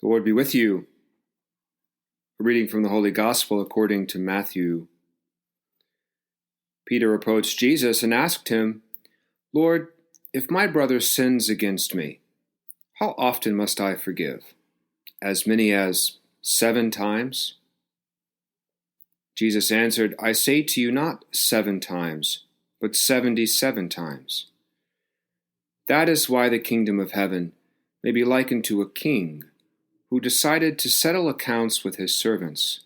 The Lord be with you. A reading from the Holy Gospel according to Matthew. Peter approached Jesus and asked him, "Lord, if my brother sins against me, how often must I forgive? As many as 7 times?" Jesus answered, "I say to you, not 7 times, but 77 times. That is why the kingdom of heaven may be likened to a king who decided to settle accounts with his servants.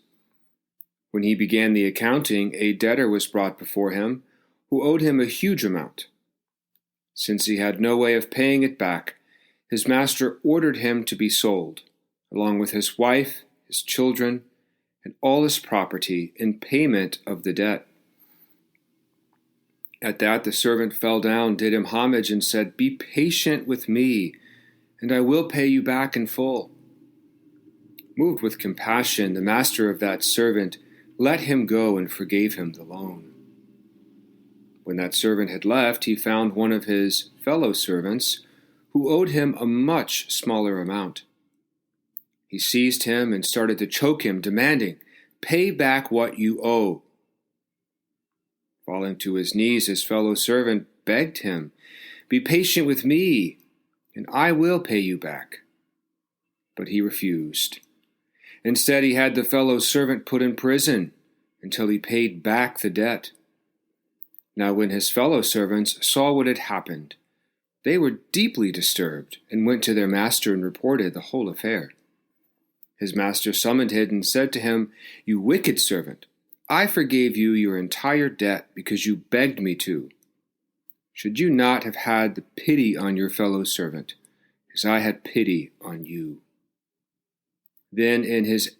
When he began the accounting, a debtor was brought before him who owed him a huge amount. Since he had no way of paying it back, his master ordered him to be sold, along with his wife, his children, and all his property in payment of the debt. At that the servant fell down, did him homage, and said, 'Be patient with me, and I will pay you back in full.' Moved with compassion, the master of that servant let him go and forgave him the loan. When that servant had left, he found one of his fellow servants who owed him a much smaller amount. He seized him and started to choke him, demanding, 'Pay back what you owe.' Falling to his knees, his fellow servant begged him, 'Be patient with me, and I will pay you back.' But he refused. Instead, he had the fellow servant put in prison until he paid back the debt. Now when his fellow servants saw what had happened, they were deeply disturbed and went to their master and reported the whole affair. His master summoned him and said to him, 'You wicked servant, I forgave you your entire debt because you begged me to. Should you not have had the pity on your fellow servant, as I had pity on you?' Then in his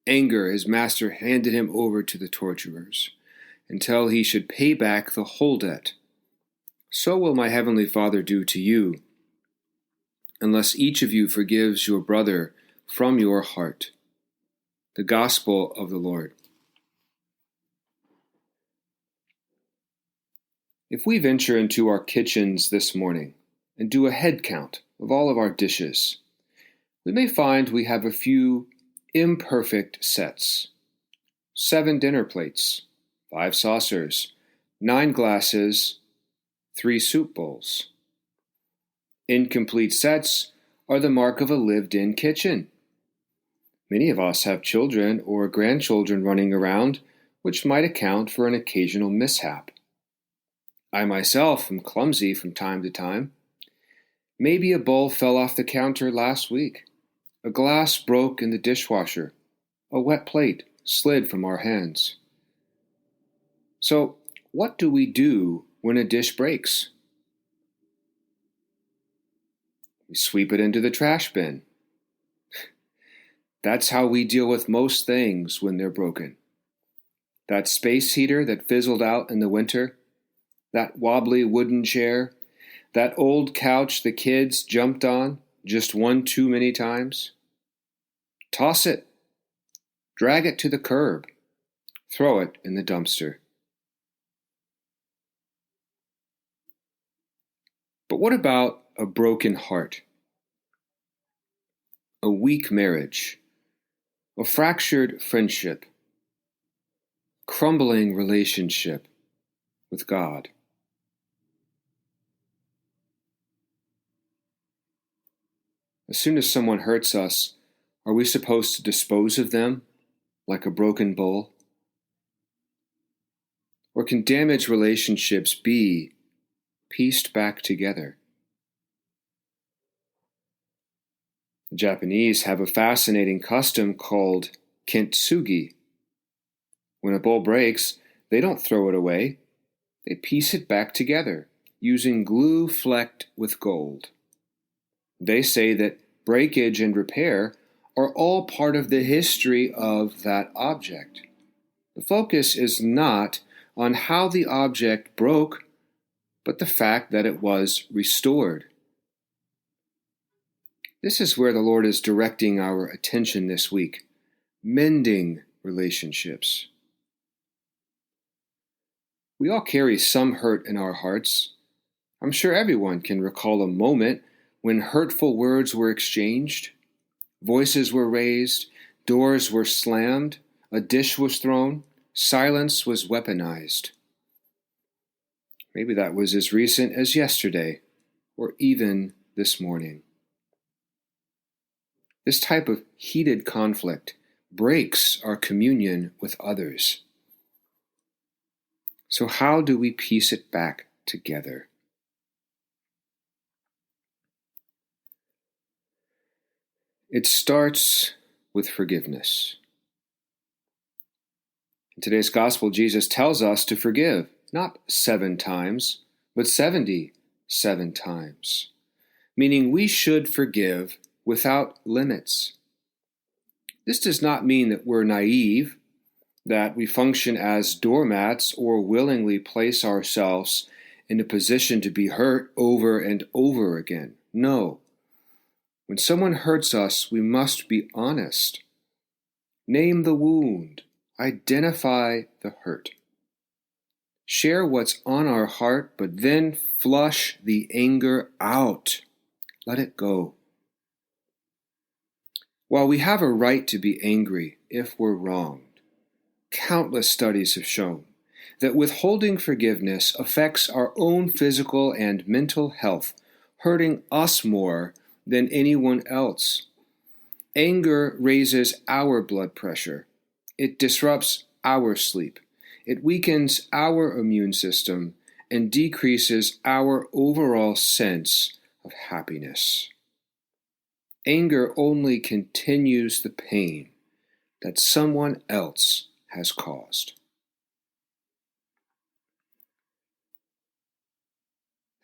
anger his master handed him over to the torturers, until he should pay back the whole debt. So will my heavenly Father do to you, unless each of you forgives your brother from your heart." The Gospel of the Lord. If we venture into our kitchens this morning and do a head count of all of our dishes, we may find we have a few imperfect sets: 7 dinner plates, 5 saucers, 9 glasses, 3 soup bowls. Incomplete sets are the mark of a lived-in kitchen. Many of us have children or grandchildren running around, which might account for an occasional mishap. I myself am clumsy from time to time. Maybe a bowl fell off the counter last week. A glass broke in the dishwasher. A wet plate slid from our hands. So, what do we do when a dish breaks? We sweep it into the trash bin. That's how we deal with most things when they're broken. That space heater that fizzled out in the winter, that wobbly wooden chair, that old couch the kids jumped on just one too many times. Toss it, drag it to the curb, throw it in the dumpster. But what about a broken heart? A weak marriage? A fractured friendship? Crumbling relationship with God? As soon as someone hurts us, are we supposed to dispose of them like a broken bowl? Or can damaged relationships be pieced back together? The Japanese have a fascinating custom called kintsugi. When a bowl breaks, they don't throw it away. They piece it back together, using glue flecked with gold. They say that breakage and repair are all part of the history of that object. The focus is not on how the object broke, but the fact that it was restored. This is where the Lord is directing our attention this week: mending relationships. We all carry some hurt in our hearts. I'm sure everyone can recall a moment when hurtful words were exchanged, Voices were raised, doors were slammed, a dish was thrown, silence was weaponized. Maybe that was as recent as yesterday, or even this morning. This type of heated conflict breaks our communion with others. So how do we piece it back together? It starts with forgiveness. In today's gospel, Jesus tells us to forgive, not 7 times, but 77 times, meaning we should forgive without limits. This does not mean that we're naive, that we function as doormats or willingly place ourselves in a position to be hurt over and over again. No. When someone hurts us, we must be honest. Name the wound. Identify the hurt. Share what's on our heart, but then flush the anger out. Let it go. While we have a right to be angry if we're wronged, countless studies have shown that withholding forgiveness affects our own physical and mental health, hurting us more than anyone else. Anger raises our blood pressure. It disrupts our sleep. It weakens our immune system and decreases our overall sense of happiness. Anger only continues the pain that someone else has caused.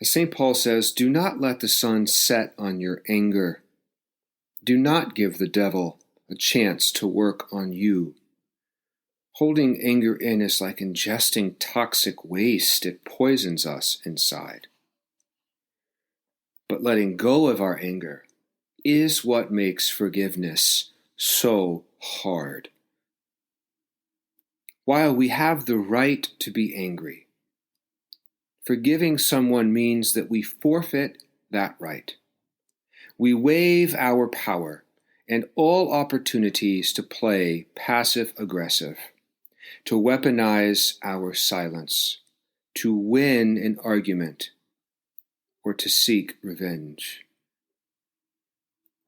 As St. Paul says, do not let the sun set on your anger. Do not give the devil a chance to work on you. Holding anger in is like ingesting toxic waste. It poisons us inside. But letting go of our anger is what makes forgiveness so hard. While we have the right to be angry, forgiving someone means that we forfeit that right. We waive our power and all opportunities to play passive-aggressive, to weaponize our silence, to win an argument, or to seek revenge.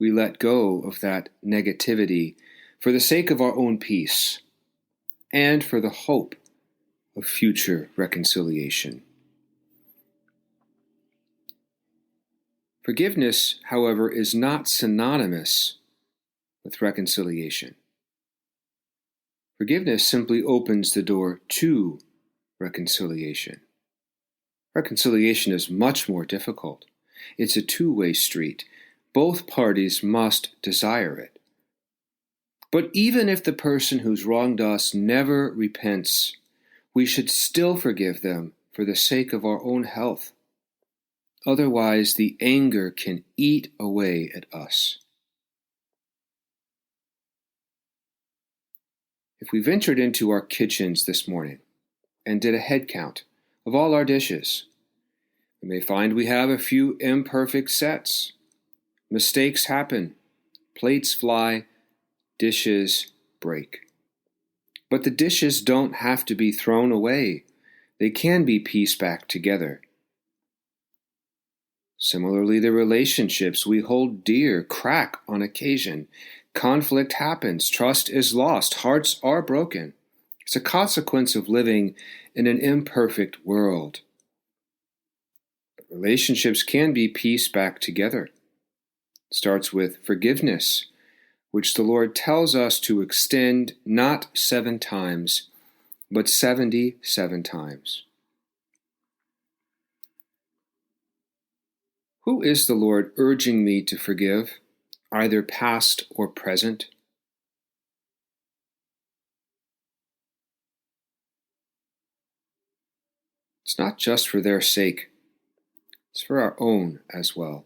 We let go of that negativity for the sake of our own peace and for the hope of future reconciliation. Forgiveness, however, is not synonymous with reconciliation. Forgiveness simply opens the door to reconciliation. Reconciliation is much more difficult. It's a two-way street. Both parties must desire it. But even if the person who's wronged us never repents, we should still forgive them for the sake of our own health. Otherwise, the anger can eat away at us. If we ventured into our kitchens this morning and did a head count of all our dishes, we may find we have a few imperfect sets. Mistakes happen. Plates fly. Dishes break. But the dishes don't have to be thrown away. They can be pieced back together. Similarly, the relationships we hold dear crack on occasion. Conflict happens. Trust is lost. Hearts are broken. It's a consequence of living in an imperfect world. But relationships can be pieced back together. It starts with forgiveness, which the Lord tells us to extend not 7 times, but 77 times. Who is the Lord urging me to forgive, either past or present? It's not just for their sake. It's for our own as well.